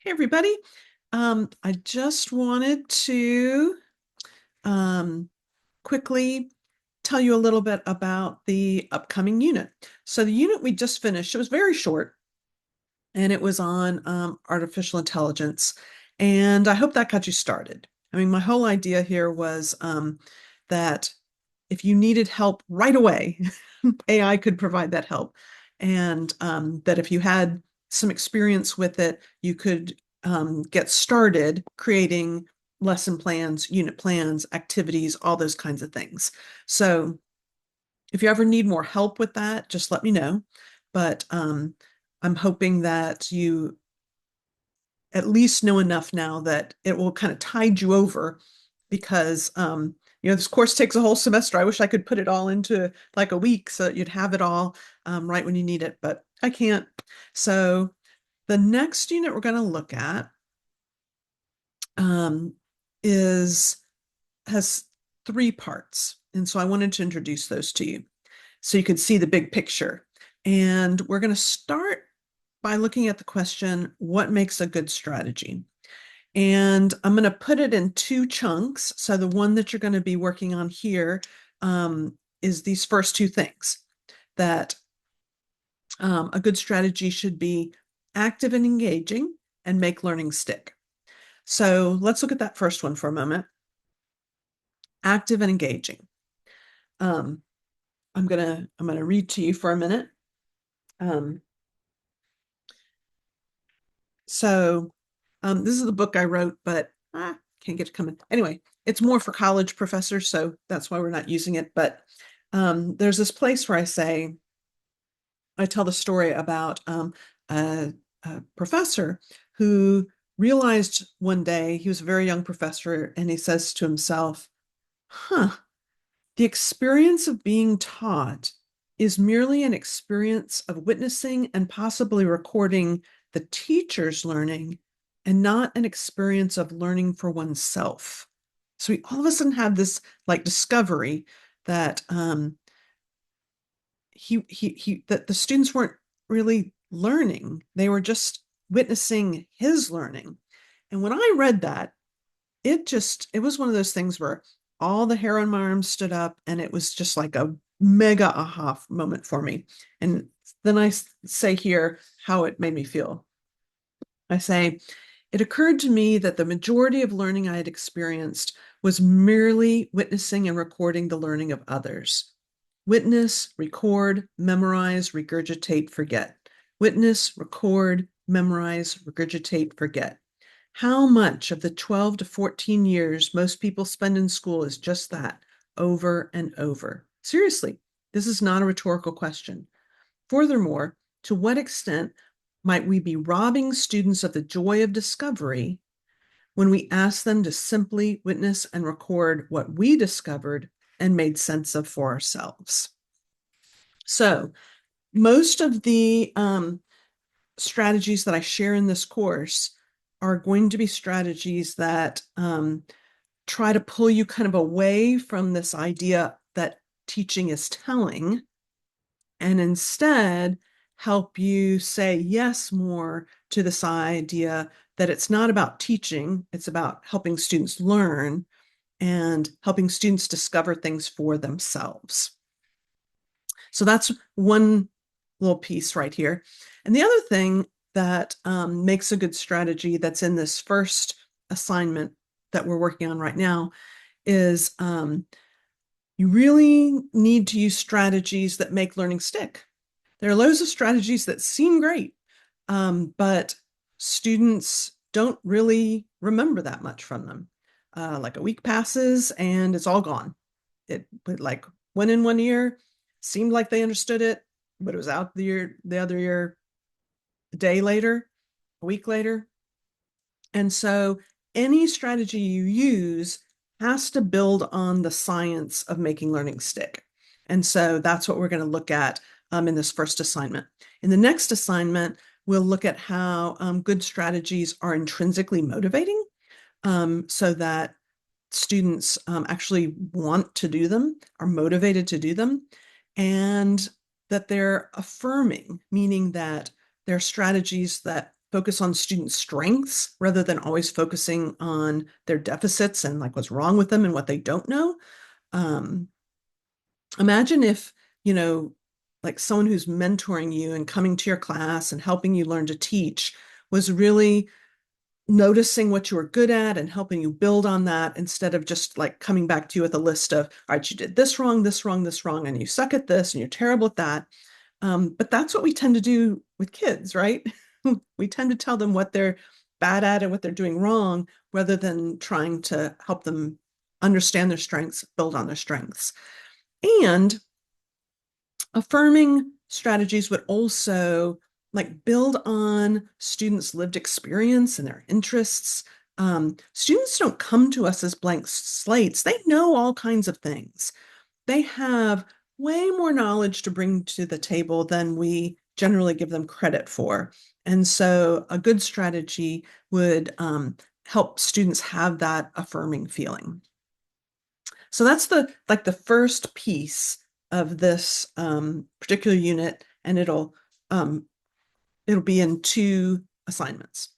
Hey, everybody. I just wanted to um, quickly tell you a little bit about the upcoming unit. So the unit we just finished, it was very short, and it was on artificial intelligence. And I hope that got you started. I mean, my whole idea here was that if you needed help right away, AI could provide that help. And that if you had some experience with it, you could get started creating lesson plans, unit plans, activities, all those kinds of things. So if you ever need more help with that, just let me know. But I'm hoping that you at least know enough now that it will kind of tide you over because this course takes a whole semester. I wish I could put it all into like a week so that you'd have it all right when you need it, but I can't. So the next unit we're going to look at um, is has three parts. And so I wanted to introduce those to you so you could see the big picture. And we're going to start by looking at the question, what makes a good strategy? And I'm going to put it in two chunks. So the one that you're going to be working on here is these first two things, that a good strategy should be active and engaging and make learning stick. So let's look at that first one for a moment. Active and engaging. Um, I'm gonna read to you for a minute. Um, so this is the book I wrote, but can't get to come in. Anyway, it's more for college professors, so that's why we're not using it. But there's this place where I tell the story about a, a professor who realized one day, he was a very young professor, and he says to himself, huh, the experience of being taught is merely an experience of witnessing and possibly recording the teacher's learning and not an experience of learning for oneself. So we all of a sudden have this like discovery that that the students weren't really learning. They were just witnessing his learning. And when I read that, it was one of those things where all the hair on my arms stood up, and it was just like a mega aha moment for me. And then I say here how it made me feel. I say, it occurred to me that the majority of learning I had experienced was merely witnessing and recording the learning of others. Witness, record, memorize, regurgitate, forget. Witness, record, memorize, regurgitate, forget. How much of the 12 to 14 years most people spend in school is just that, over and over? Seriously, this is not a rhetorical question. Furthermore, to what extent might we be robbing students of the joy of discovery when we ask them to simply witness and record what we discovered and made sense of for ourselves? So, most of the strategies that I share in this course are going to be strategies that try to pull you kind of away from this idea that teaching is telling and instead help you say yes more to this idea that it's not about teaching, it's about helping students learn and helping students discover things for themselves. So that's one little piece right here. And the other thing that makes a good strategy that's in this first assignment that we're working on right now is you really need to use strategies that make learning stick. There are loads of strategies that seem great, but students don't really remember that much from them. Like a week passes and it's all gone. It like went in one year, seemed like they understood it, but it was out the other year, a day later, a week later. And so any strategy you use has to build on the science of making learning stick. And so that's what we're going to look at in this first assignment. In the next assignment, we'll look at how good strategies are intrinsically motivating so that students actually want to do them, are motivated to do them, and that they're affirming, meaning that they're strategies that focus on student strengths rather than always focusing on their deficits and like what's wrong with them and what they don't know. Um, Imagine if, you know, like someone who's mentoring you and coming to your class and helping you learn to teach was really noticing what you were good at and helping you build on that instead of just like coming back to you with a list of, all right, you did this wrong, this wrong, this wrong, and you suck at this and you're terrible at that. But that's what we tend to do with kids, right? We tend to tell them what they're bad at and what they're doing wrong rather than trying to help them understand their strengths, build on their strengths. And affirming strategies would also like build on students' lived experience and their interests. Students don't come to us as blank slates. They know all kinds of things. They have way more knowledge to bring to the table than we generally give them credit for. And so a good strategy would help students have that affirming feeling. So that's the first piece of this particular unit, and it'll be in 2 assignments.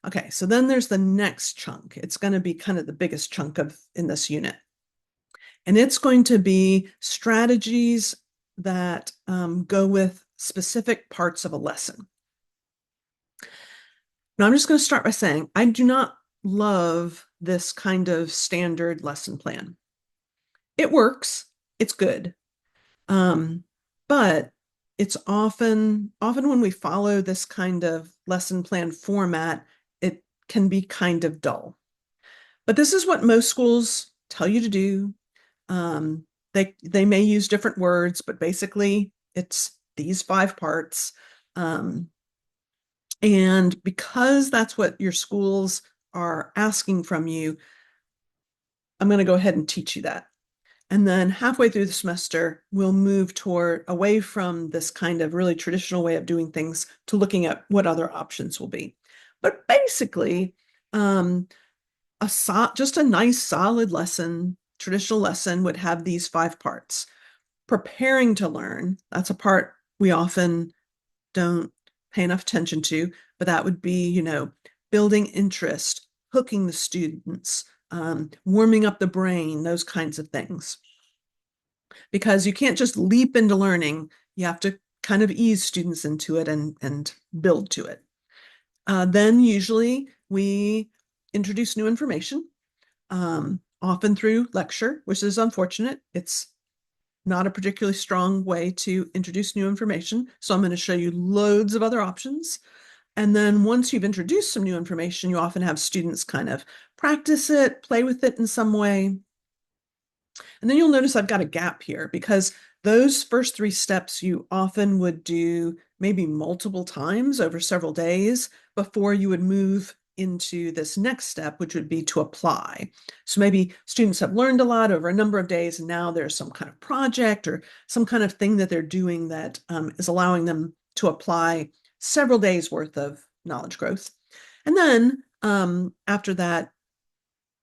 Okay, so then there's the next chunk. It's going to be kind of the biggest chunk of in this unit. And it's going to be strategies that go with specific parts of a lesson. Now, I'm just going to start by saying I do not love this kind of standard lesson plan. It works, it's good. But it's often when we follow this kind of lesson plan format, it can be kind of dull. But this is what most schools tell you to do. They may use different words, but basically it's these 5 parts. And because that's what your schools are asking from you, I'm going to go ahead and teach you that. And then halfway through the semester, we'll move toward away from this kind of really traditional way of doing things to looking at what other options will be. But basically, just a nice solid lesson, traditional lesson would have these 5 parts. Preparing to learn, that's a part we often don't pay enough attention to, but that would be, building interest, hooking the students, warming up the brain, those kinds of things. Because you can't just leap into learning, you have to kind of ease students into it and build to it. Then usually we introduce new information, often through lecture, which is unfortunate. It's not a particularly strong way to introduce new information. So I'm going to show you loads of other options. And then once you've introduced some new information, you often have students kind of practice it, play with it in some way. And then you'll notice I've got a gap here because those first 3 steps you often would do maybe multiple times over several days before you would move into this next step, which would be to apply. So maybe students have learned a lot over a number of days, and now there's some kind of project or some kind of thing that they're doing that is allowing them to apply several days worth of knowledge growth. And then after that,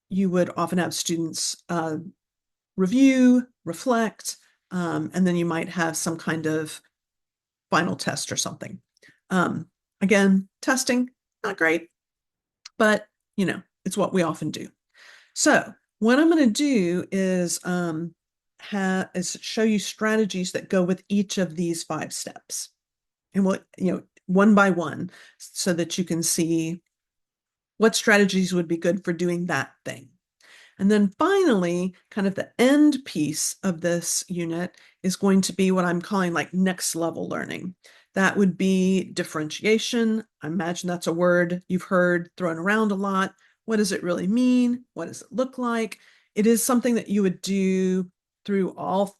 you would often have students review, reflect, and then you might have some kind of final test or something. Again, testing, not great, but it's what we often do. So what I'm going to do is show you strategies that go with each of these 5 steps, and what one by one, so that you can see what strategies would be good for doing that thing. And then finally, kind of the end piece of this unit is going to be what I'm calling like next level learning. That would be differentiation. I imagine that's a word you've heard thrown around a lot. What does it really mean? What does it look like? It is something that you would do through all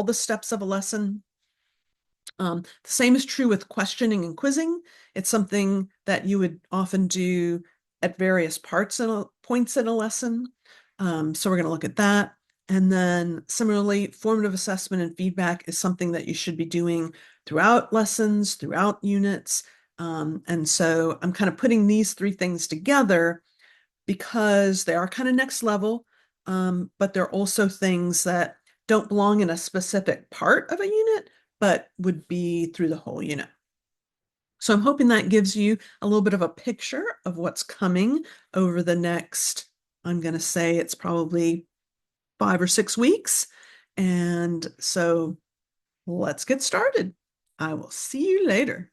the steps of a lesson. The same is true with questioning and quizzing. It's something that you would often do at various points in a lesson. So we're going to look at that. And then similarly, formative assessment and feedback is something that you should be doing throughout lessons, throughout units. And so I'm kind of putting these 3 things together because they are kind of next level, but they're also things that don't belong in a specific part of a unit, but would be through the whole unit. So I'm hoping that gives you a little bit of a picture of what's coming over the next, I'm going to say it's probably 5 or 6 weeks. And so let's get started. I will see you later.